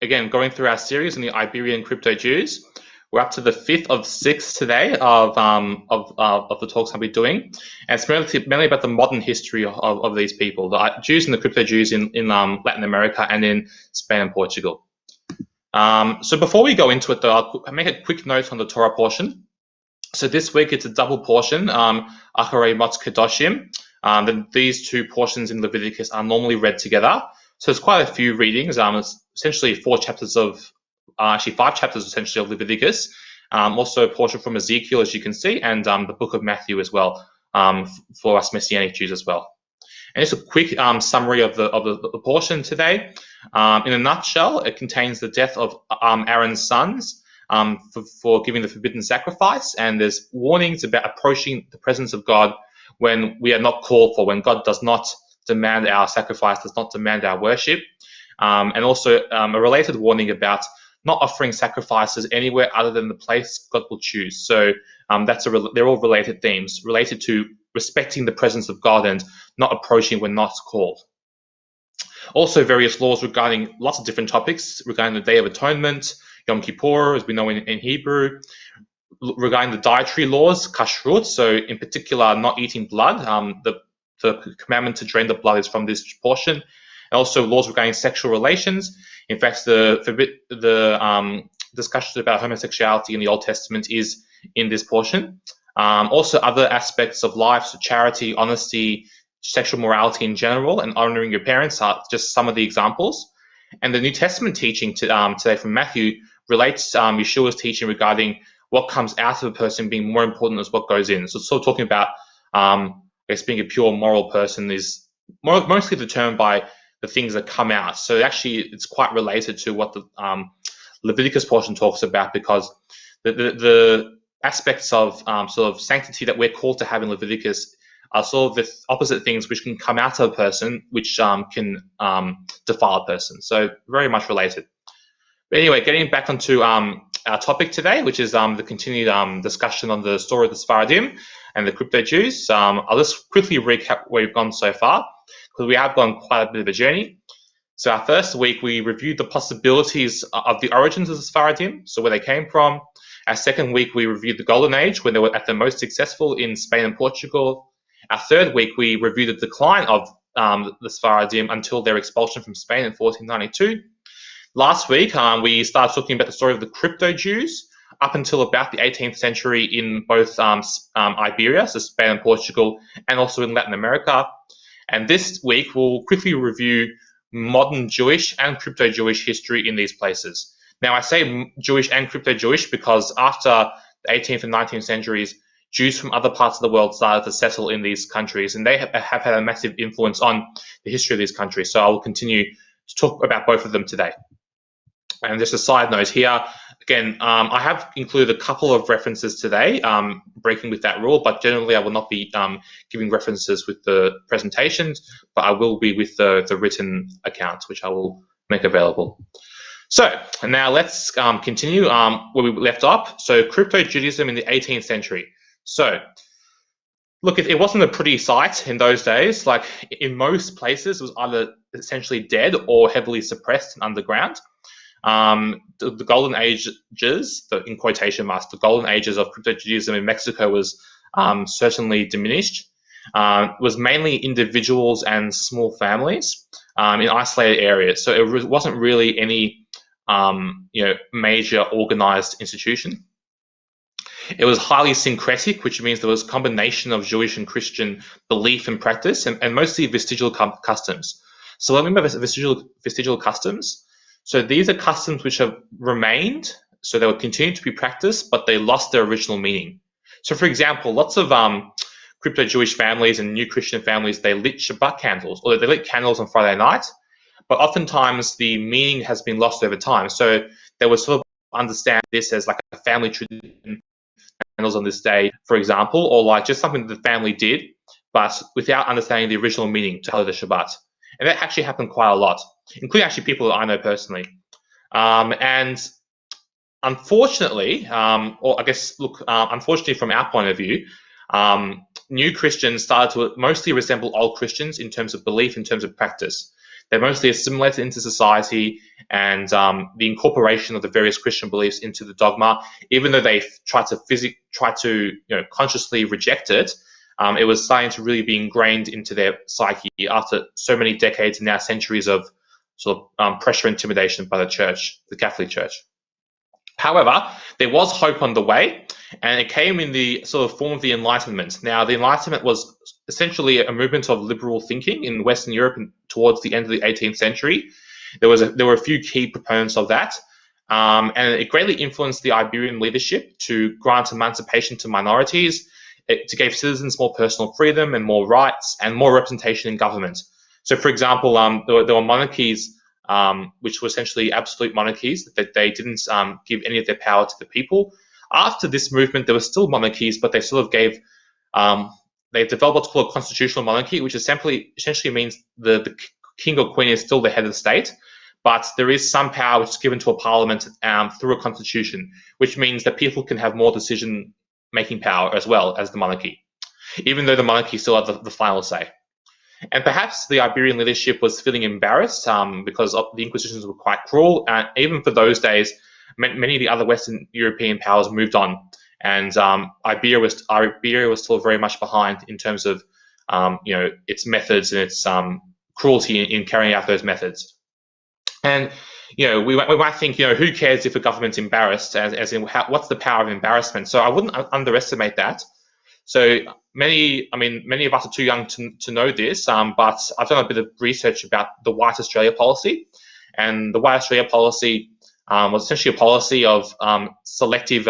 again, going through our series on the Iberian crypto Jews. We're up to the 5th of 6 today of the talks I'll be doing. And it's mainly about the modern history of these people, the Jews and the crypto Jews in Latin America and in Spain and Portugal. So before we go into it, though, I'll make a quick note on the Torah portion. So this week it's a double portion, Acharei Mot Kedoshim. Then these two portions in Leviticus are normally read together. So there's quite a few readings. It's essentially 5 chapters essentially of Leviticus. Also a portion from Ezekiel, as you can see, and the book of Matthew as well, for us Messianic Jews as well. And just a quick summary of the portion today. In a nutshell, it contains the death of Aaron's sons for giving the forbidden sacrifice, and there's warnings about approaching the presence of God when we are not called for, when God does not demand our sacrifice, does not demand our worship, and also a related warning about not offering sacrifices anywhere other than the place God will choose. So they're all related themes, related to respecting the presence of God and not approaching when not called. Also, various laws regarding lots of different topics, regarding the Day of Atonement, Yom Kippur, as we know in Hebrew, regarding the dietary laws, kashrut, so in particular not eating blood. The commandment to drain the blood is from this portion. And also laws regarding sexual relations. In fact, the discussion about homosexuality in the Old Testament is in this portion. Also other aspects of life, so charity, honesty, sexual morality in general, and honoring your parents are just some of the examples. And the New Testament teaching today from Matthew relates Yeshua's teaching regarding what comes out of a person being more important than what goes in. So it's sort of talking about, I guess, being a pure moral person is mostly determined by the things that come out. So actually, it's quite related to what the Leviticus portion talks about, because the aspects of sort of sanctity that we're called to have in Leviticus are sort of the opposite things which can come out of a person, which can defile a person. So very much related. But anyway, getting back onto our topic today, which is the continued discussion on the story of the Sephardim and the crypto Jews. I'll just quickly recap where we've gone so far, because we have gone quite a bit of a journey. So our first week, we reviewed the possibilities of the origins of the Sephardim, so where they came from. Our second week, we reviewed the Golden Age, when they were at their most successful in Spain and Portugal. Our third week, we reviewed the decline of the Sephardim until their expulsion from Spain in 1492. Last week, we started talking about the story of the crypto Jews up until about the 18th century in both Iberia, so Spain and Portugal, and also in Latin America. And this week, we'll quickly review modern Jewish and crypto Jewish history in these places. Now, I say Jewish and crypto Jewish because after the 18th and 19th centuries, Jews from other parts of the world started to settle in these countries, and they have had a massive influence on the history of these countries. So I will continue to talk about both of them today. And just a side note here, again, I have included a couple of references today, breaking with that rule, but generally I will not be giving references with the presentations, but I will be with the written accounts, which I will make available. So now let's continue where we left off. So crypto Judaism in the 18th century. So look, it wasn't a pretty sight in those days. Like in most places, it was either essentially dead or heavily suppressed and underground. The golden ages, in quotation marks, the golden ages of crypto Judaism in Mexico was certainly diminished. It was mainly individuals and small families in isolated areas. So it wasn't really any major organized institution. It was highly syncretic, which means there was a combination of Jewish and Christian belief and practice, and mostly vestigial customs. So what I mean by vestigial customs, so these are customs which have remained, so they will continue to be practiced, but they lost their original meaning. So for example, lots of crypto Jewish families and new Christian families, they lit Shabbat candles, or they lit candles on Friday night, but oftentimes the meaning has been lost over time. So they would sort of understand this as like a family tradition, candles on this day, for example, or like just something that the family did, but without understanding the original meaning to halal the Shabbat. And that actually happened quite a lot, including actually people that I know personally. And unfortunately, unfortunately from our point of view, new Christians started to mostly resemble old Christians in terms of belief, in terms of practice. They mostly assimilated into society, and the incorporation of the various Christian beliefs into the dogma, even though they tried to consciously reject it, it was starting to really be ingrained into their psyche after so many decades and now centuries of sort of pressure and intimidation by the church, the Catholic Church. However, there was hope on the way, and it came in the sort of form of the Enlightenment. Now, the Enlightenment was essentially a movement of liberal thinking in Western Europe towards the end of the 18th century. There were a few key proponents of that, and it greatly influenced the Iberian leadership to grant emancipation to minorities, to give citizens more personal freedom and more rights and more representation in government. So, for example, there were monarchies which were essentially absolute monarchies, that they didn't give any of their power to the people. After this movement, there were still monarchies, but they sort of gave, they developed what's called a constitutional monarchy, which essentially means the king or queen is still the head of the state, but there is some power which is given to a parliament through a constitution, which means that people can have more decision-making power as well as the monarchy, even though the monarchy still had the final say. And perhaps the Iberian leadership was feeling embarrassed because the Inquisitions were quite cruel. And even for those days, many of the other Western European powers moved on. And Iberia was still very much behind in terms of its methods and its cruelty in carrying out those methods. And we might think, who cares if a government's embarrassed, as in what's the power of embarrassment? So I wouldn't underestimate that. So many of us are too young to know this, but I've done a bit of research about the White Australia policy. And the White Australia policy was essentially a policy of selective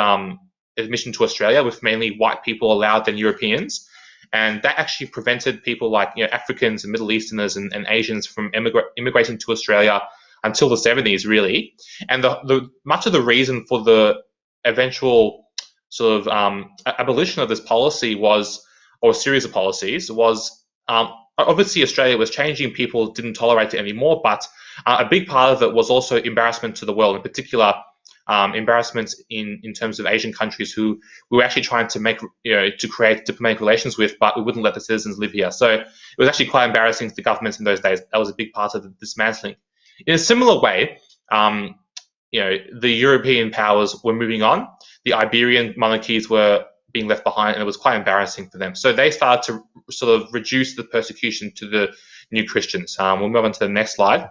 admission to Australia, with mainly white people allowed than Europeans. And that actually prevented people like Africans and Middle Easterners and Asians from immigrating to Australia until the 70s, really. And the much of the reason for the eventual sort of abolition of this policy or a series of policies was, obviously Australia was changing, people didn't tolerate it anymore, but a big part of it was also embarrassment to the world, in particular embarrassment in terms of Asian countries who we were actually trying to create diplomatic relations with, but we wouldn't let the citizens live here. So it was actually quite embarrassing to the governments in those days. That was a big part of the dismantling. In a similar way, the European powers were moving on. The Iberian monarchies were being left behind, and it was quite embarrassing for them. So they started to sort of reduce the persecution to the new Christians. We'll move on to the next slide.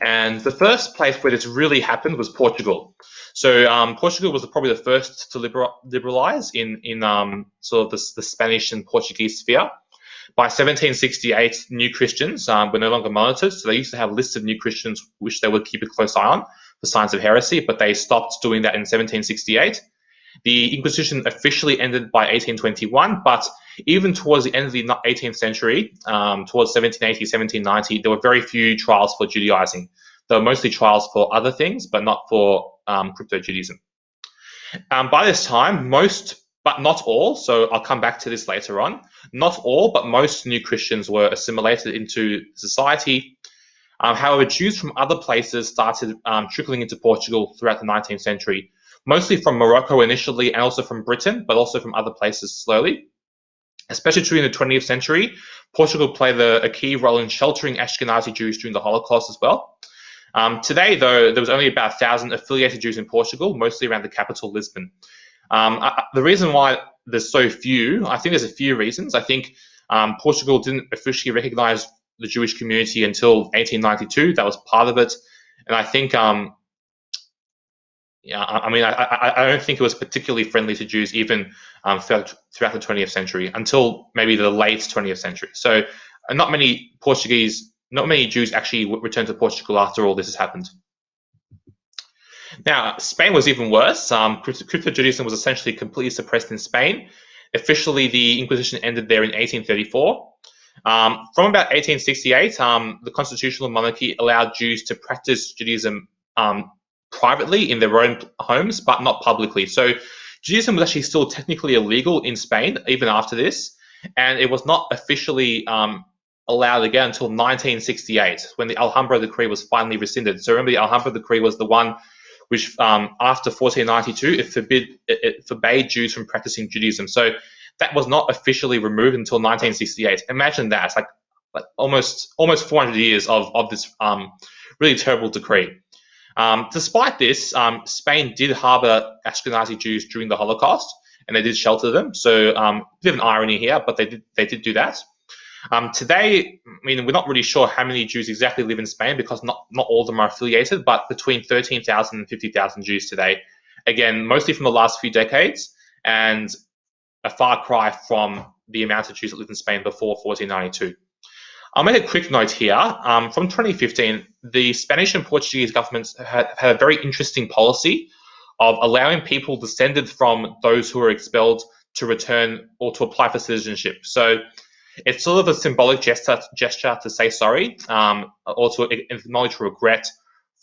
And the first place where this really happened was Portugal. So Portugal was probably the first to liberalize in sort of the Spanish and Portuguese sphere. By 1768, new Christians were no longer monitored. So they used to have lists of new Christians which they would keep a close eye on for signs of heresy, but they stopped doing that in 1768. The Inquisition officially ended by 1821, but even towards the end of the 18th century, towards 1780, 1790, there were very few trials for Judaizing. There were mostly trials for other things, but not for crypto-Judaism. By this time, most, but not all, so I'll come back to this later on, not all, but most new Christians were assimilated into society. However, Jews from other places started trickling into Portugal throughout the 19th century, mostly from Morocco initially and also from Britain, but also from other places slowly. Especially during the 20th century, Portugal played a key role in sheltering Ashkenazi Jews during the Holocaust as well. Today, though, there was only about 1,000 affiliated Jews in Portugal, mostly around the capital, Lisbon. The reason why there's so few, I think there's a few reasons. I think Portugal didn't officially recognize the Jewish community until 1892. That was part of it. And I think I don't think it was particularly friendly to Jews even throughout the 20th century until maybe the late 20th century. So not many Jews actually returned to Portugal after all this has happened. Now, Spain was even worse. Crypto-Judaism was essentially completely suppressed in Spain. Officially, the Inquisition ended there in 1834. From about 1868, the constitutional monarchy allowed Jews to practice Judaism privately in their own homes, but not publicly. So Judaism was actually still technically illegal in Spain, even after this, and it was not officially allowed again until 1968, when the Alhambra Decree was finally rescinded. So remember, the Alhambra Decree was the one which, after 1492, it forbade Jews from practicing Judaism. So that was not officially removed until 1968. Imagine that. Like, like almost 400 years of this really terrible decree. Despite this, Spain did harbor Ashkenazi Jews during the Holocaust, and they did shelter them. So a bit of an irony here, but they did do that. Today, I mean, we're not really sure how many Jews exactly live in Spain because not all of them are affiliated, but between 13,000 and 50,000 Jews today. Again, mostly from the last few decades, and a far cry from the amount of Jews that lived in Spain before 1492. I'll make a quick note here. From 2015, the Spanish and Portuguese governments had a very interesting policy of allowing people descended from those who were expelled to return or to apply for citizenship. So it's sort of a symbolic gesture to say sorry, or to acknowledge regret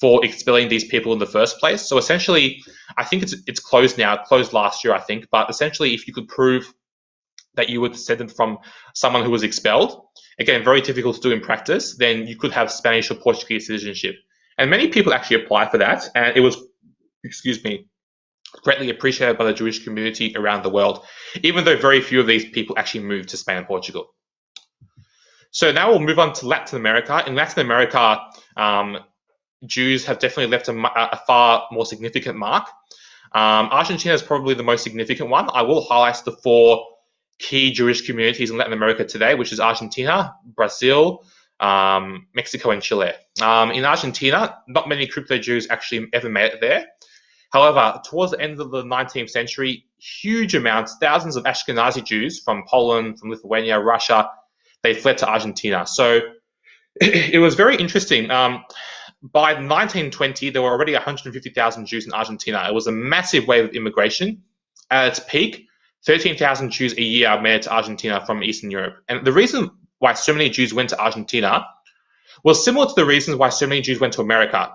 for expelling these people in the first place. So essentially, I think it's closed now. It closed last year, I think. But essentially, if you could prove that you were descended from someone who was expelled, again, very difficult to do in practice, then you could have Spanish or Portuguese citizenship. And many people actually apply for that, and it was, greatly appreciated by the Jewish community around the world, even though very few of these people actually moved to Spain and Portugal. So now we'll move on to Latin America. In Latin America, Jews have definitely left a far more significant mark. Argentina is probably the most significant one. I will highlight the four key Jewish communities in Latin America today, which is Argentina, Brazil, Mexico, and Chile. In Argentina, not many crypto Jews actually ever made it there. However, towards the end of the 19th century, huge amounts, thousands of Ashkenazi Jews from Poland, from Lithuania, Russia, they fled to Argentina. So it was very interesting. By 1920, there were already 150,000 Jews in Argentina. It was a massive wave of immigration. At its peak, 13,000 Jews a year made it to Argentina from Eastern Europe. And the reason why so many Jews went to Argentina was similar to the reasons why so many Jews went to America.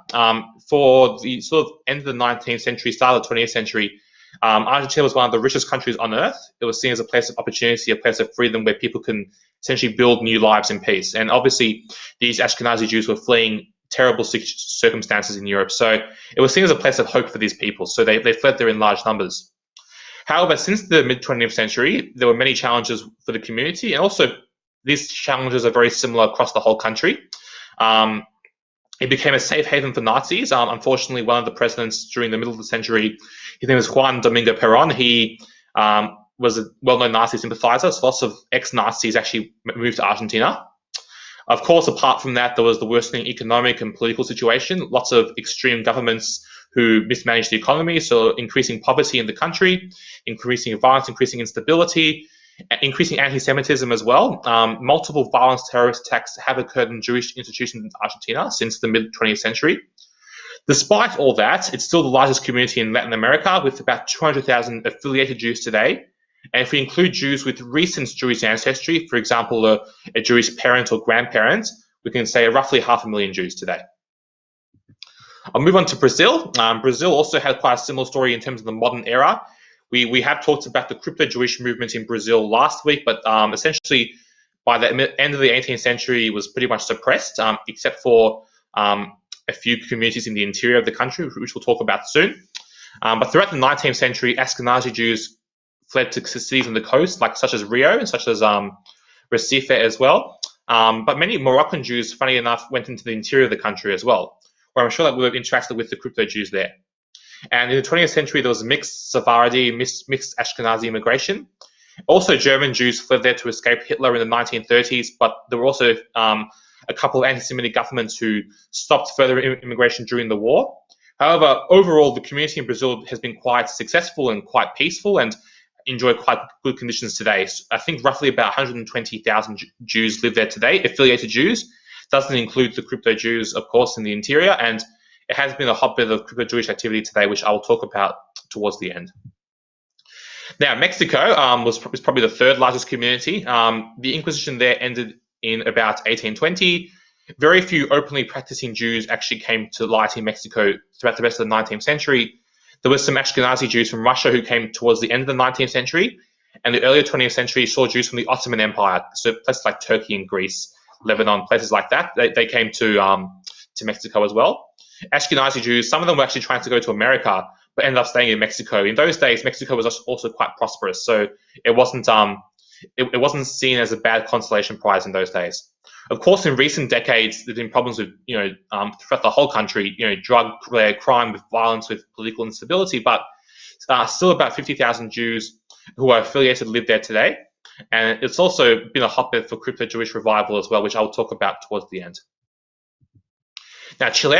For the sort of end of the 19th century, start of the 20th century, Argentina was one of the richest countries on earth. It was seen as a place of opportunity, a place of freedom where people can essentially build new lives in peace. And obviously, these Ashkenazi Jews were fleeing terrible circumstances in Europe. So it was seen as a place of hope for these people. So they fled there in large numbers. However, since the mid-20th century, there were many challenges for the community, and also these challenges are very similar across the whole country. It became a safe haven for Nazis. Unfortunately, one of the presidents during the middle of the century, his name was Juan Domingo Perón. He was a well-known Nazi sympathizer, so lots of ex-Nazis actually moved to Argentina. Of course, apart from that, there was the worsening economic and political situation, lots of extreme governments who mismanaged the economy, so increasing poverty in the country, increasing violence, increasing instability, increasing anti-Semitism as well. Multiple violent terrorist attacks have occurred in Jewish institutions in Argentina since the mid-20th century. Despite all that, it's still the largest community in Latin America, with about 200,000 affiliated Jews today. And if we include Jews with recent Jewish ancestry, for example, a Jewish parent or grandparent, we can say roughly 500,000 Jews today. I'll move on to Brazil. Brazil also had quite a similar story in terms of the modern era. We have talked about the crypto-Jewish movement in Brazil last week, but essentially by the end of the 18th century, it was pretty much suppressed, except for a few communities in the interior of the country, which we'll talk about soon. But throughout the 19th century, Ashkenazi Jews fled to cities on the coast, such as Rio and such as Recife as well. But many Moroccan Jews, funny enough, went into the interior of the country as well, where I'm sure that we would have interacted with the crypto Jews there. And in the 20th century, there was mixed Sephardi, mixed Ashkenazi immigration. Also, German Jews fled there to escape Hitler in the 1930s, but there were also a couple of anti-Semitic governments who stopped further immigration during the war. However, overall, the community in Brazil has been quite successful and quite peaceful and enjoy quite good conditions today. So I think roughly about 120,000 Jews live there today, affiliated Jews. Doesn't include the crypto Jews, of course, in the interior, and it has been a hotbed of crypto Jewish activity today, which I will talk about towards the end. Now, Mexico was probably the third largest community. The Inquisition there ended in about 1820. Very few openly practicing Jews actually came to light in Mexico throughout the rest of the 19th century. There were some Ashkenazi Jews from Russia who came towards the end of the 19th century, and the earlier 20th century saw Jews from the Ottoman Empire, so places like Turkey and Greece, Lebanon, places like that. They came to Mexico as well. Ashkenazi Jews, some of them were actually trying to go to America, but ended up staying in Mexico. In those days, Mexico was also quite prosperous, so it wasn't seen as a bad consolation prize in those days. Of course, in recent decades, there's been problems with, throughout the whole country, drug-related crime, with violence, with political instability, but still about 50,000 Jews who are affiliated live there today. And it's also been a hotbed for crypto-Jewish revival as well, which I'll talk about towards the end. Now, Chile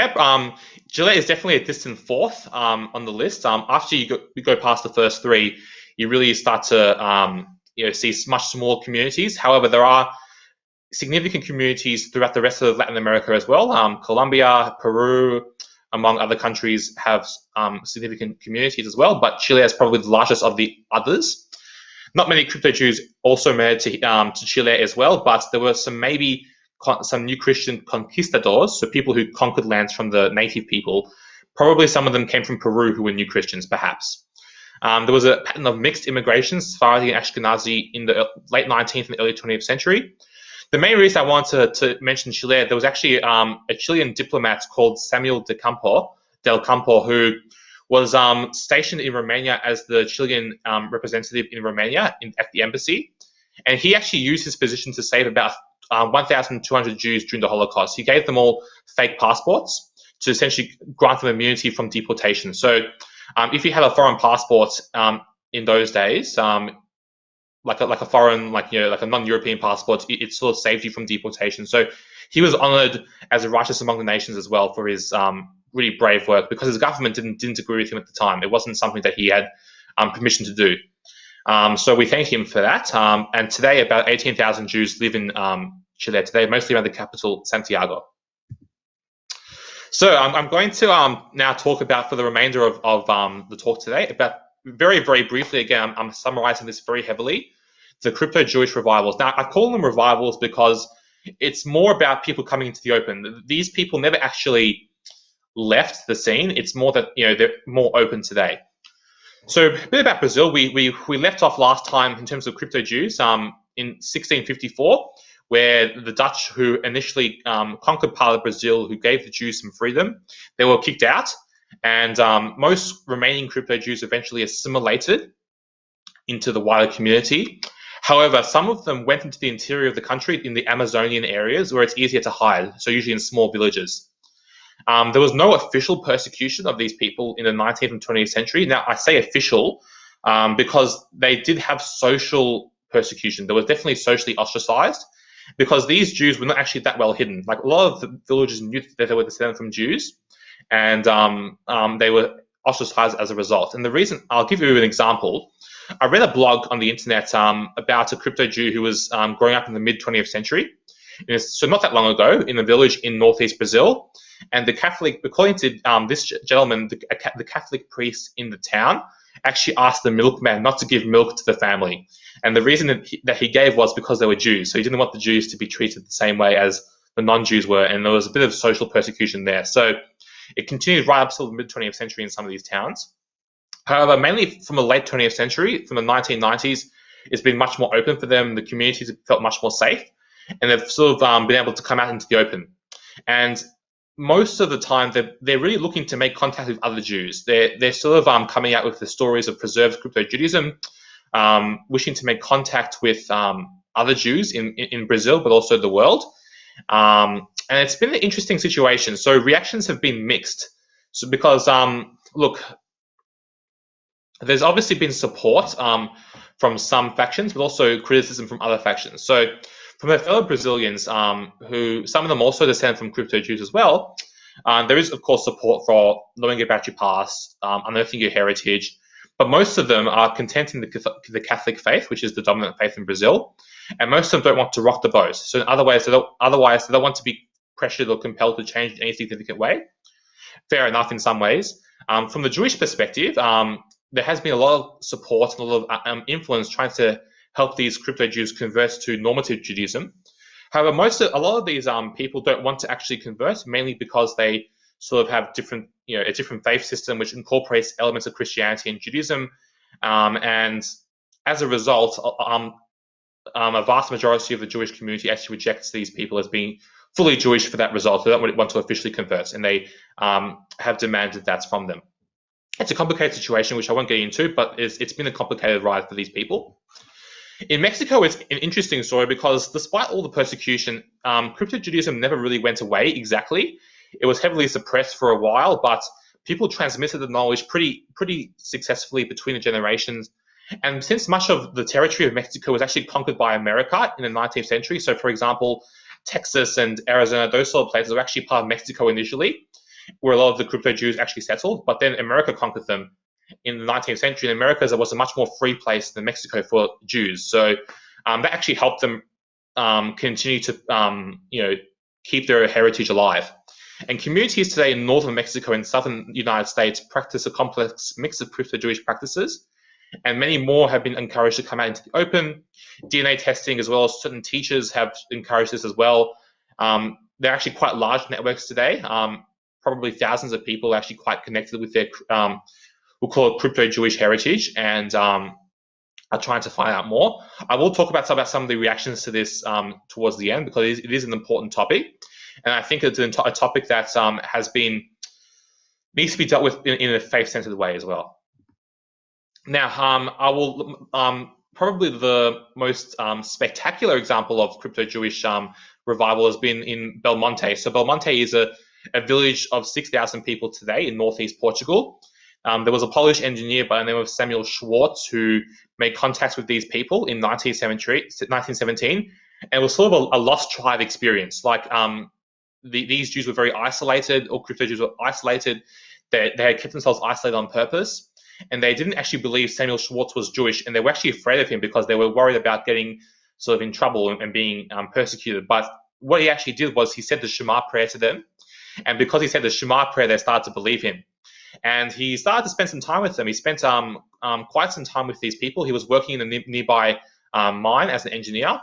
is definitely a distant fourth on the list. After you go past the first three, you really start to see much smaller communities. However, there are significant communities throughout the rest of Latin America as well. Colombia, Peru, among other countries, have significant communities as well, but Chile is probably the largest of the others. Not many crypto Jews also made to Chile as well, but there were some new Christian conquistadors, so people who conquered lands from the native people. Probably some of them came from Peru who were new Christians, perhaps. There was a pattern of mixed immigration, Sephardi and Ashkenazi, in the late 19th and early 20th century. The main reason I wanted to mention Chile, there was actually a Chilean diplomat called Samuel del Campo, who was stationed in Romania as the Chilean representative in Romania at the embassy. And he actually used his position to save about 1,200 Jews during the Holocaust. He gave them all fake passports to essentially grant them immunity from deportation. So if you had a foreign passport in those days, like a foreign, like a non-European passport, it sort of saved you from deportation. So he was honored as a righteous among the nations as well for his really brave work, because his government didn't agree with him at the time. It wasn't something that he had permission to do. So we thank him for that. And today, about 18,000 Jews live in Chile today, mostly around the capital, Santiago. So I'm going to now talk about, for the remainder of the talk today, about very, very briefly, again, I'm summarizing this very heavily, the crypto-Jewish revivals. Now, I call them revivals because it's more about people coming into the open. These people never actually left the scene. It's more that, they're more open today. So a bit about Brazil. We left off last time in terms of crypto Jews in 1654, where the Dutch, who initially conquered part of Brazil, who gave the Jews some freedom, they were kicked out, and most remaining crypto Jews eventually assimilated into the wider community. However, some of them went into the interior of the country, in the Amazonian areas, where it's easier to hide, so usually in small villages. There was no official persecution of these people in the 19th and 20th century. Now, I say official because they did have social persecution. They were definitely socially ostracized, because these Jews were not actually that well hidden. Like, a lot of the villagers knew that they were descended from Jews, and they were ostracized as a result. And the reason, I'll give you an example. I read a blog on the internet about a crypto Jew who was growing up in the mid-20th century. So not that long ago, in a village in northeast Brazil. And the Catholic, according to this gentleman, the Catholic priest in the town actually asked the milkman not to give milk to the family. And the reason that he gave was because they were Jews. So he didn't want the Jews to be treated the same way as the non-Jews were. And there was a bit of social persecution there. So it continued right up to the mid-20th century in some of these towns. However, mainly from the late 20th century, from the 1990s, it's been much more open for them. The communities have felt much more safe, and they've sort of been able to come out into the open. And most of the time, they're really looking to make contact with other Jews. They're sort of coming out with the stories of preserved crypto Judaism, wishing to make contact with other Jews in Brazil, but also the world. And it's been an interesting situation. So reactions have been mixed. So because, look, there's obviously been support from some factions, but also criticism from other factions. So from their fellow Brazilians, who some of them also descend from crypto Jews as well, there is, of course, support for knowing about your past, unearthing your heritage, but most of them are content in the Catholic faith, which is the dominant faith in Brazil, and most of them don't want to rock the boat. So in other ways, they don't want to be pressured or compelled to change in any significant way. Fair enough in some ways. From the Jewish perspective, there has been a lot of support and a lot of influence trying to help these crypto Jews convert to normative Judaism. However, a lot of these people don't want to actually convert, mainly because they sort of have a different faith system which incorporates elements of Christianity and Judaism, and as a result, a vast majority of the Jewish community actually rejects these people as being fully Jewish for that result. They don't want to officially convert, and they have demanded that from them. It's a complicated situation, which I won't get into, but it's been a complicated ride for these people. In Mexico, it's an interesting story because despite all the persecution, crypto Judaism never really went away exactly. It was heavily suppressed for a while, but people transmitted the knowledge pretty successfully between the generations. And since much of the territory of Mexico was actually conquered by America in the 19th century, so for example, Texas and Arizona, those sort of places were actually part of Mexico initially, where a lot of the crypto Jews actually settled, but then America conquered them in the 19th century. In America, there was a much more free place than Mexico for Jews. So that actually helped them continue to keep their heritage alive. And communities today in northern Mexico and southern United States practice a complex mix of crypto-Jewish practices, and many more have been encouraged to come out into the open. DNA testing, as well as certain teachers, have encouraged this as well. They're actually quite large networks today. Probably thousands of people are actually quite connected with their, we'll call it crypto-Jewish heritage, and are trying to find out more. I will talk about some of the reactions to this towards the end, because it is an important topic. And I think it's a topic that needs to be dealt with in a faith-centered way as well. Now, I will probably the most spectacular example of crypto-Jewish revival has been in Belmonte. So Belmonte is a village of 6,000 people today in northeast Portugal. There was a Polish engineer by the name of Samuel Schwartz who made contacts with these people in 1917, and it was sort of a lost tribe experience. Like these Jews were very isolated, or crypto Jews were isolated. They had kept themselves isolated on purpose, and they didn't actually believe Samuel Schwartz was Jewish, and they were actually afraid of him because they were worried about getting sort of in trouble and being persecuted. But what he actually did was he said the Shema prayer to them, and because he said the Shema prayer, they started to believe him. And he started to spend some time with them. He spent quite some time with these people. He was working in a nearby mine as an engineer,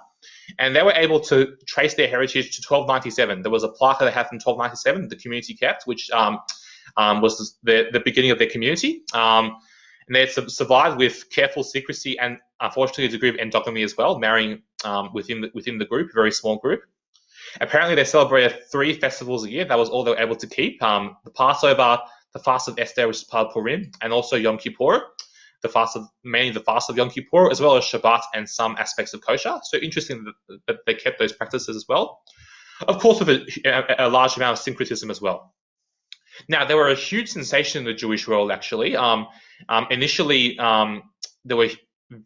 and they were able to trace their heritage to 1297. There was a plaque they had from 1297 the community kept, which was the beginning of their community. And they survived with careful secrecy and, unfortunately, a degree of endogamy as well, marrying within the group, a very small group. Apparently, they celebrated 3 festivals a year. That was all they were able to keep. The Passover, the fast of Esther, which is part of Purim, and also Yom Kippur, mainly the fast of Yom Kippur, as well as Shabbat and some aspects of kosher. So interesting that they kept those practices as well. Of course, with a large amount of syncretism as well. Now, they were a huge sensation in the Jewish world, actually. Initially, there were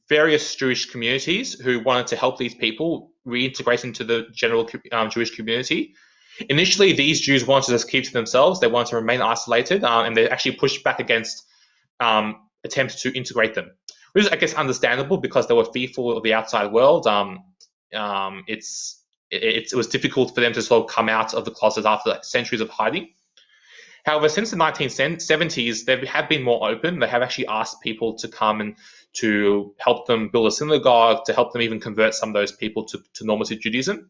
various Jewish communities who wanted to help these people reintegrate into the general Jewish community. Initially, these Jews wanted to just keep to themselves. They wanted to remain isolated, and they actually pushed back against attempts to integrate them, which is, I guess, understandable because they were fearful of the outside world. It was difficult for them to sort of come out of the closet after centuries of hiding. However, since the 1970s, they have been more open. They have actually asked people to come and to help them build a synagogue, to help them even convert some of those people to normative Judaism.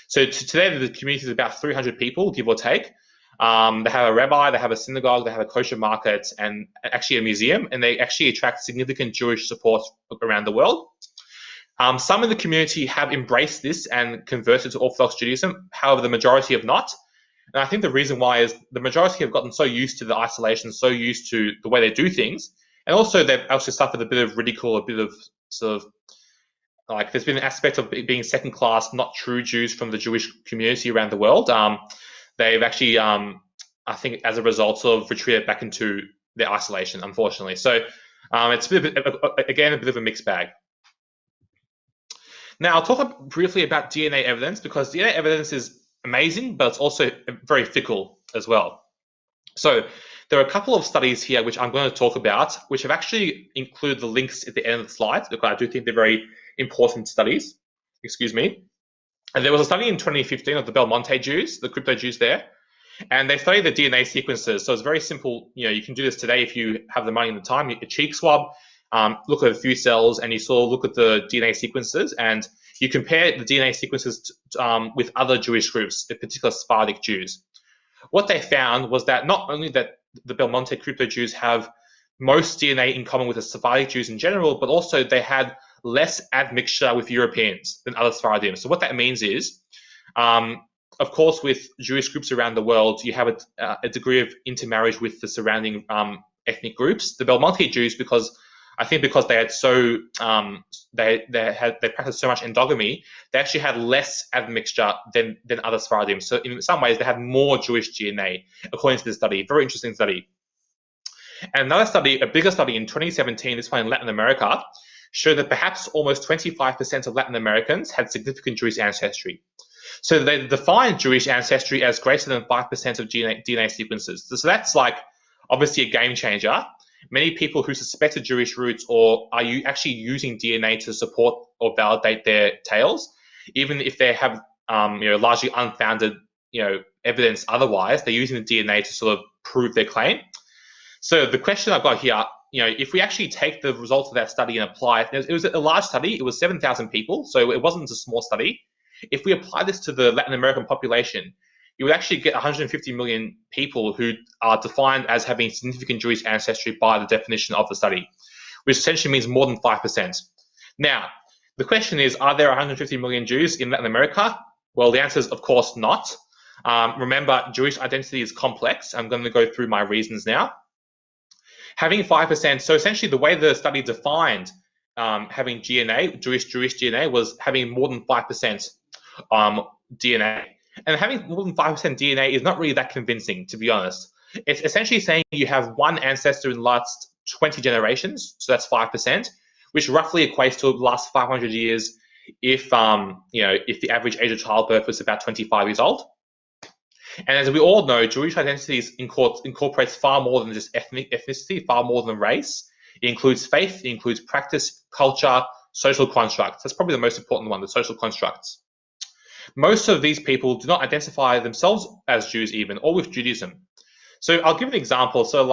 So today, the community is about 300 people, give or take. They have a rabbi, they have a synagogue, they have a kosher market, and actually a museum, and they actually attract significant Jewish support around the world. Some in the community have embraced this and converted to Orthodox Judaism. However, the majority have not. And I think the reason why is the majority have gotten so used to the isolation, so used to the way they do things, and also they've also suffered a bit of ridicule, a bit of sort of like there's been an aspect of being second class, not true Jews from the Jewish community around the world. They've actually, I think, as a result, sort of retreated back into their isolation, unfortunately. So it's a bit of a mixed bag. Now, I'll talk briefly about DNA evidence, because DNA evidence is amazing, but it's also very fickle as well. So there are a couple of studies here which I'm going to talk about, which have actually included the links at the end of the slide, because I do think they're very important studies. Excuse me. And there was a study in 2015 of the Belmonte Jews, the crypto Jews there, and they studied the DNA sequences. So it's very simple. You can do this today if you have the money and the time. A cheek swab, look at a few cells, and you sort of look at the DNA sequences, and you compare the DNA sequences with other Jewish groups, in particular Sephardic Jews. What they found was that not only that the Belmonte crypto Jews have most DNA in common with the Sephardic Jews in general, but also they had less admixture with Europeans than other Sephardim. So what that means is, of course, with Jewish groups around the world, you have a degree of intermarriage with the surrounding ethnic groups. The Belmonte Jews, because I think because they had they practiced so much endogamy, they actually had less admixture than other Sephardim. So in some ways, they had more Jewish DNA, according to this study. Very interesting study. And another study, a bigger study in 2017, this one in Latin America, showed that perhaps almost 25% of Latin Americans had significant Jewish ancestry. So they defined Jewish ancestry as greater than 5% of DNA sequences. So that's like obviously a game changer. Many people who suspected Jewish roots or are you actually using DNA to support or validate their tales, even if they have largely unfounded evidence otherwise, they're using the DNA to sort of prove their claim. So the question I've got here, if we actually take the results of that study and apply it, it was a large study, it was 7,000 people, so it wasn't a small study. If we apply this to the Latin American population, you would actually get 150 million people who are defined as having significant Jewish ancestry by the definition of the study, which essentially means more than 5%. Now, the question is, are there 150 million Jews in Latin America? Well, the answer is, of course, not. Remember, Jewish identity is complex. I'm going to go through my reasons now. Having 5%, so essentially the way the study defined having DNA, Jewish DNA, was having more than 5% DNA. And having more than 5% DNA is not really that convincing, to be honest. It's essentially saying you have one ancestor in the last 20 generations, so that's 5%, which roughly equates to the last 500 years if the average age of childbirth was about 25 years old. And as we all know, Jewish identity incorporates far more than just ethnicity, far more than race. It includes faith, it includes practice, culture, social constructs. That's probably the most important one, the social constructs. Most of these people do not identify themselves as Jews even, or with Judaism. So I'll give an example. So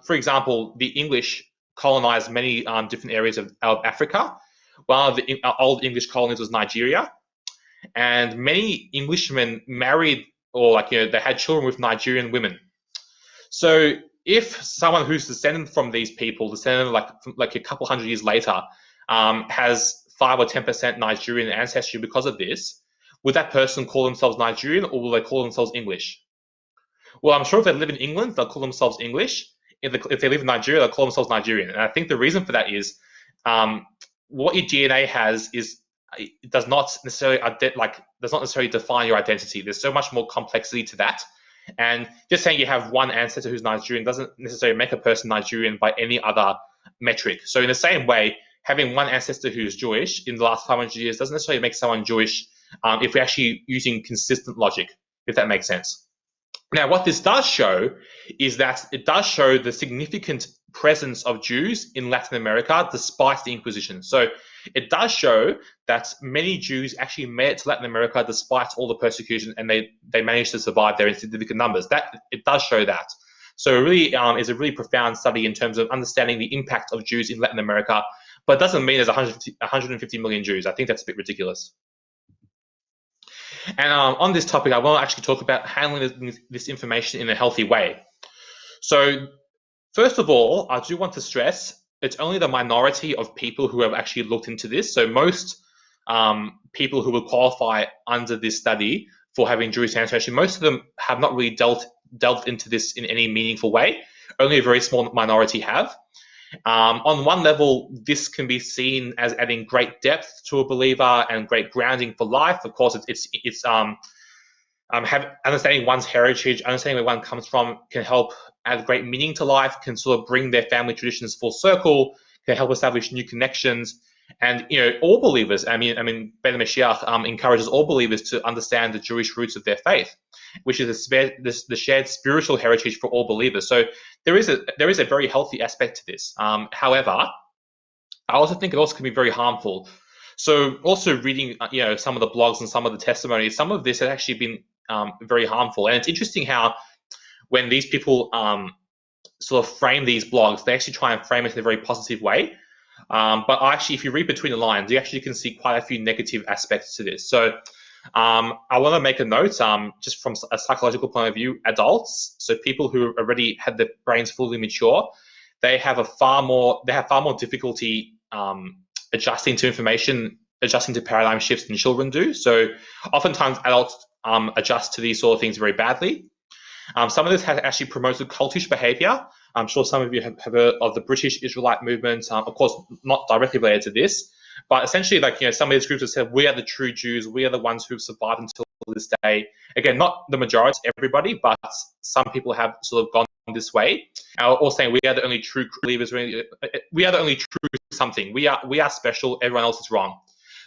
for example, the English colonized many different areas of Africa. One of the old English colonies was Nigeria. And many Englishmen married or they had children with Nigerian women. So if someone who's descended from these people, descended like a couple hundred years later, has 5 or 10% Nigerian ancestry because of this, would that person call themselves Nigerian or will they call themselves English? Well, I'm sure if they live in England, they'll call themselves English. If they live in Nigeria, they'll call themselves Nigerian. And I think the reason for that is what your DNA has is it does not necessarily define your identity. There's so much more complexity to that. And just saying you have one ancestor who's Nigerian doesn't necessarily make a person Nigerian by any other metric. So in the same way, having one ancestor who's Jewish in the last 500 years doesn't necessarily make someone Jewish if we're actually using consistent logic, if that makes sense. Now, what this does show is that it does show the significant presence of Jews in Latin America despite the Inquisition. So it does show that many Jews actually made it to Latin America despite all the persecution, and they managed to survive there in significant numbers. That it does show that. So it really is a really profound study in terms of understanding the impact of Jews in Latin America, but it doesn't mean there's 150 million Jews. I think that's a bit ridiculous. And on this topic, I want to actually talk about handling this information in a healthy way. So first of all, I do want to stress it's only the minority of people who have actually looked into this. So most people who will qualify under this study for having Jewish ancestry, most of them have not really delved into this in any meaningful way. Only a very small minority have. On one level, this can be seen as adding great depth to a believer and great grounding for life. Of course, it's understanding one's heritage, understanding where one comes from can help add great meaning to life, can sort of bring their family traditions full circle, can help establish new connections. And all believers, I mean, Beit HaMashiach encourages all believers to understand the Jewish roots of their faith, which is the shared spiritual heritage for all believers. So there is a very healthy aspect to this. However, I also think it also can be very harmful. So also reading some of the blogs and some of the testimonies, some of this has actually been very harmful. And it's interesting how when these people sort of frame these blogs, they actually try and frame it in a very positive way. But actually, if you read between the lines, you actually can see quite a few negative aspects to this. So I want to make a note, just from a psychological point of view, adults, so people who already had their brains fully mature, they have far more difficulty adjusting to information, adjusting to paradigm shifts than children do. So oftentimes adults adjust to these sort of things very badly. Some of this has actually promoted cultish behavior, I'm sure some of you have heard of the British Israelite movement. Of course, not directly related to this, but essentially, like, some of these groups have said, we are the true Jews. We are the ones who've survived until this day. Again, not the majority, everybody, but some people have sort of gone this way, or saying we are the only true believers. We are the only true something. We are special. Everyone else is wrong.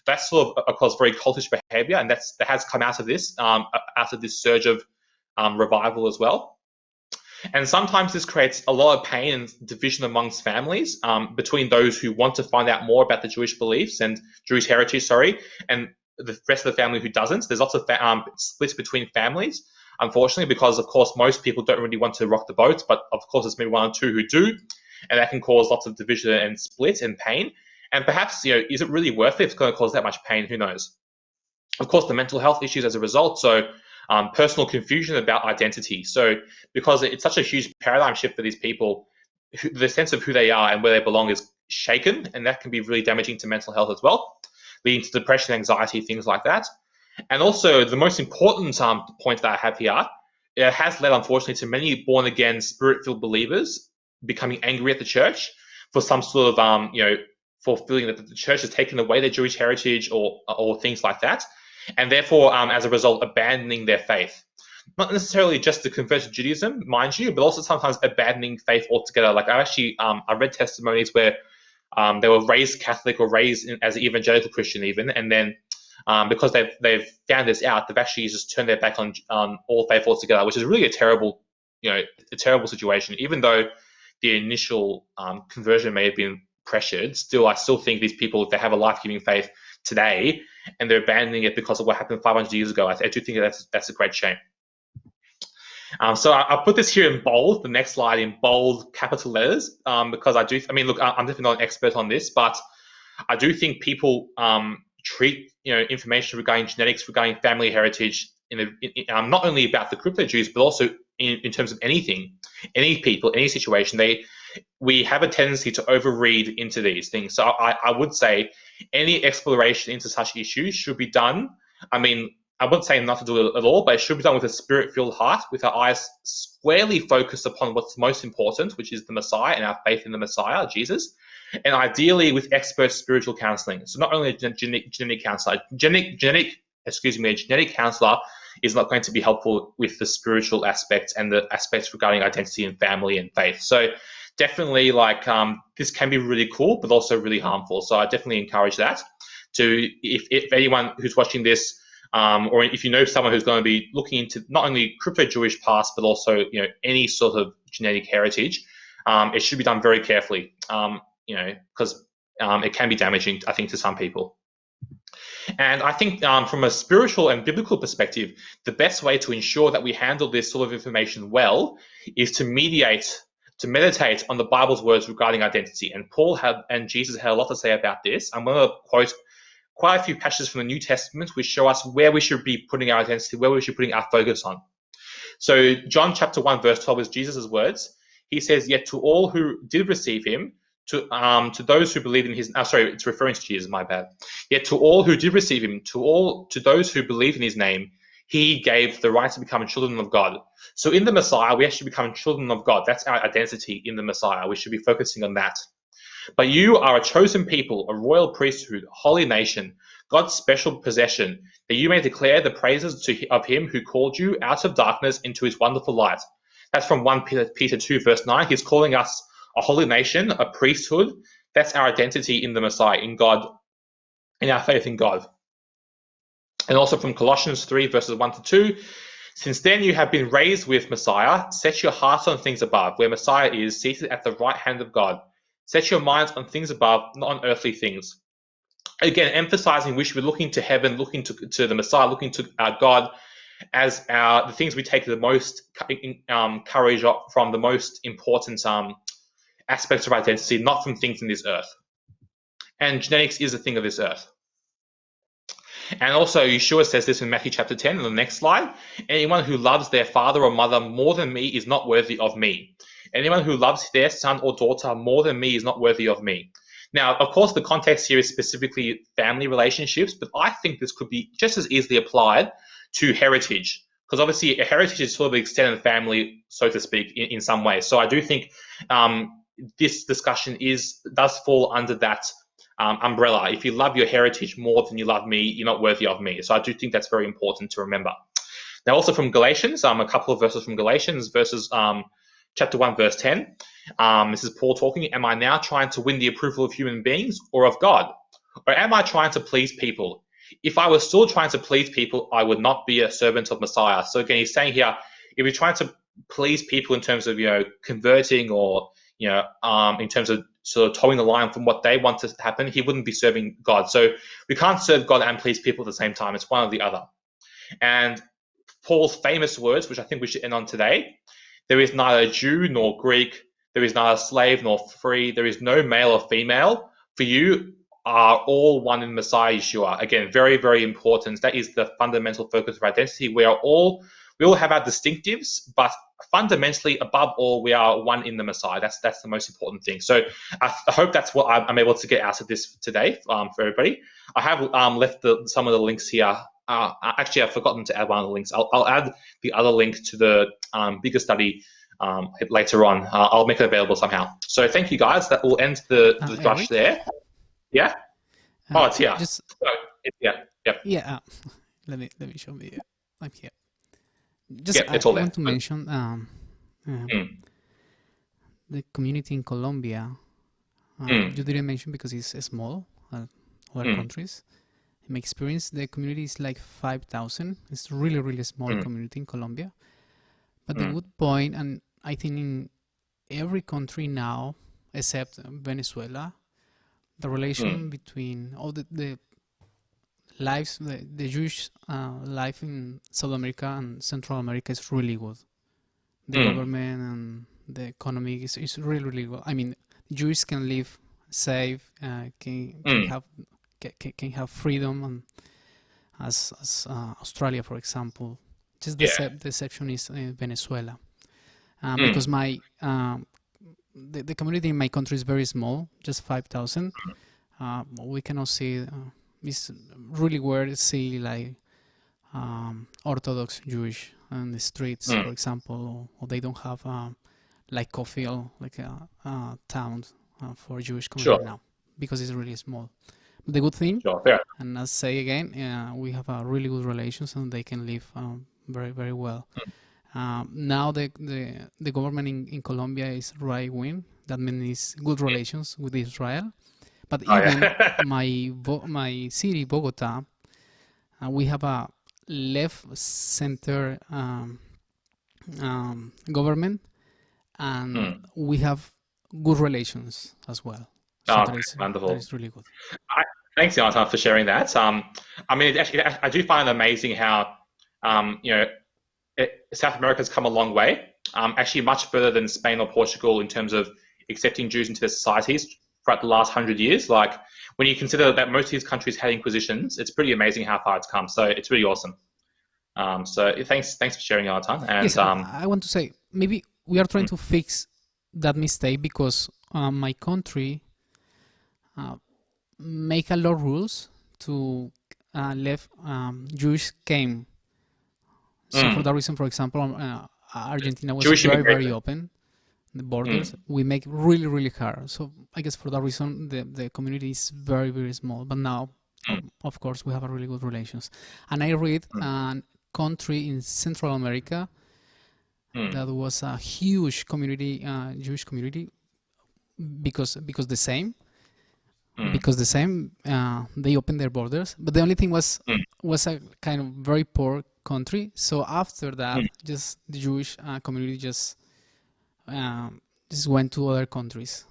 That's sort of, of course, very cultish behavior, and that has come out of this surge of revival as well. And sometimes this creates a lot of pain and division amongst families, between those who want to find out more about the Jewish beliefs and Jewish heritage, and the rest of the family who doesn't. There's lots of splits between families, unfortunately, because, of course, most people don't really want to rock the boat, but, of course, there's maybe one or two who do, and that can cause lots of division and split and pain. And perhaps, is it really worth it if it's going to cause that much pain? Who knows? Of course, the mental health issues as a result. So personal confusion about identity. So because it's such a huge paradigm shift for these people, the sense of who they are and where they belong is shaken, and that can be really damaging to mental health as well, leading to depression, anxiety, things like that. And also, the most important point that I have here, it has led, unfortunately, to many born-again, spirit-filled believers becoming angry at the church for some sort of, for feeling that the church has taken away their Jewish heritage or things like that, and therefore, as a result, abandoning their faith. Not necessarily just to convert to Judaism, mind you, but also sometimes abandoning faith altogether. Like, I read testimonies where they were raised Catholic or raised as an evangelical Christian even, and then because they've found this out, they've actually just turned their back on all faith altogether, which is really a terrible situation. Even though the initial conversion may have been pressured, I still think these people, if they have a life-giving faith today and they're abandoning it because of what happened 500 years ago, I do think that's a great shame. So I'll put this here in bold, the next slide in bold capital letters, because I'm definitely not an expert on this, but I do think people treat information regarding genetics, regarding family heritage, not only about the crypto Jews, but also in terms of anything, any people, any situation. We have a tendency to overread into these things. So I would say any exploration into such issues should be done. I wouldn't say not to do it at all, but it should be done with a spirit-filled heart, with our eyes squarely focused upon what's most important, which is the Messiah and our faith in the Messiah, Jesus, and ideally with expert spiritual counseling. So not only a genetic counselor, a genetic counselor is not going to be helpful with the spiritual aspects and the aspects regarding identity and family and faith. So definitely, this can be really cool, but also really harmful. So I definitely encourage that. If anyone who's watching this, or if you know someone who's going to be looking into not only crypto-Jewish past, but also any sort of genetic heritage, it should be done very carefully, because it can be damaging, I think, to some people. And I think from a spiritual and biblical perspective, the best way to ensure that we handle this sort of information well is to meditate on the Bible's words regarding identity. And Paul and Jesus had a lot to say about this. I'm going to quote quite a few passages from the New Testament which show us where we should be putting our identity, where we should be putting our focus on. So John chapter 1, verse 12 is Jesus' words. He says, "Yet to all who did receive him, to those who believe in his," it's referring to Jesus, my bad. "Yet to all who did receive him, to those who believe in his name, he gave the right to become children of God." So in the Messiah, we actually become children of God. That's our identity in the Messiah. We should be focusing on that. "But you are a chosen people, a royal priesthood, a holy nation, God's special possession, that you may declare the praises of him who called you out of darkness into his wonderful light." That's from 1 Peter 2, verse 9. He's calling us a holy nation, a priesthood. That's our identity in the Messiah, in God, in our faith in God. And also from Colossians 3, verses 1 to 2, "Since then you have been raised with Messiah. Set your hearts on things above, where Messiah is seated at the right hand of God. Set your minds on things above, not on earthly things." Again, emphasizing we should be looking to heaven, looking to the Messiah, looking to our God as the things we take the most courage from, the most important aspects of identity, not from things in this earth. And genetics is a thing of this earth. And also, Yeshua says this in Matthew chapter 10, on the next slide: "Anyone who loves their father or mother more than me is not worthy of me. Anyone who loves their son or daughter more than me is not worthy of me." Now, of course, the context here is specifically family relationships, but I think this could be just as easily applied to heritage, because obviously a heritage is sort of the extended family, so to speak, in some way. So I do think this discussion does fall under that umbrella. If you love your heritage more than you love me, you're not worthy of me. So I do think that's very important to remember. Now, also from Galatians, a couple of verses from Galatians, chapter 1, verse 10. This is Paul talking. Am I now trying to win the approval of human beings or of God? Or am I trying to please people? If I was still trying to please people, I would not be a servant of Messiah. So again, he's saying here, if you're trying to please people in terms of, converting or, in terms of sort of towing the line from what they want to happen, he wouldn't be serving God. So we can't serve God and please people at the same time. It's one or the other. And Paul's famous words, which I think we should end on today, there is neither Jew nor Greek, there is neither slave nor free, there is no male or female. For you are all one in Messiah Yeshua. Again, very, very important. That is the fundamental focus of identity. We all have our distinctives, but fundamentally, above all, we are one in the Messiah. That's the most important thing. So I hope that's what I'm able to get out of this today for everybody. I have left some of the links here. Actually, I've forgotten to add one of the links. I'll add the other link to the bigger study later on. I'll make it available somehow. So thank you, guys. That will end the Drash there. Yeah. It's here. Yep. Yeah. Let me show me. I'm here. I want to mention the community in Colombia. You didn't mention because it's small. Other countries. In my experience, the community is like 5,000. It's really, really small community in Colombia. But the good point, and I think in every country now, except Venezuela, the relation between all the lives, the Jewish life in South America and Central America is really good. The government and the economy is really, really good. I mean, Jews can live safe, can have freedom, and as Australia, for example. Just the exception is Venezuela, because the community in my country is very small, just 5,000. We cannot see. It's really weird to see like Orthodox Jewish on the streets, for example, or they don't have like coffee or like a town for Jewish community now because it's really small. The good thing, and I'll say again, we have a really good relations and they can live very, very well. Now the government in Colombia is right wing. That means good relations with Israel. But even my city, Bogota, we have a left center government, and we have good relations as well. So wonderful. That is really good. Thanks, Jonathan, for sharing that. I mean, I do find it amazing how South America's come a long way. Actually, much further than Spain or Portugal in terms of accepting Jews into their societies throughout the last 100 years. Like, when you consider that most of these countries had inquisitions, it's pretty amazing how far it's come. So it's really awesome. So thanks for sharing, Jonathan. And yes, I want to say maybe we are trying to fix that mistake because my country make a lot of rules to let Jews came. So for that reason, for example, Argentina was very open. The borders we make really, really hard. So I guess for that reason, the community is very, very small. But now, of course, we have a really good relations. And I read a country in Central America that was a huge community, Jewish community, because the same. Because the same, they opened their borders. But the only thing was a kind of very poor country. So after that, just the Jewish community just went to other countries.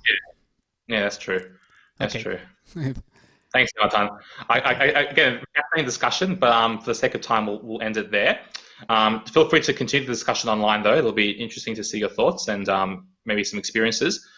Yeah, that's true. That's true. Thanks, Jonathan. Again, fascinating discussion, but for the sake of time, we'll end it there. Feel free to continue the discussion online, though. It'll be interesting to see your thoughts and maybe some experiences.